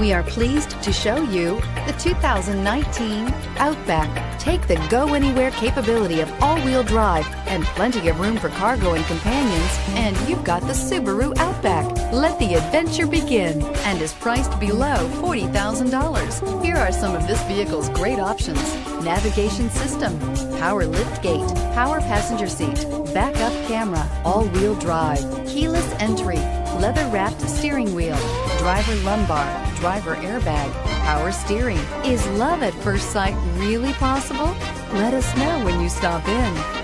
We are pleased to show you the 2019 Outback. Take the go-anywhere capability of all-wheel drive and plenty of room for cargo and companions, and you've got the Subaru Outback. Let the adventure begin, and is priced below $40,000. Here are some of this vehicle's great options: navigation system, power liftgate, power passenger seat, backup camera, all-wheel drive, keyless entry, leather-wrapped steering wheel, driver lumbar, driver airbag, power steering. Is love at first sight really possible? Let us know when you stop in.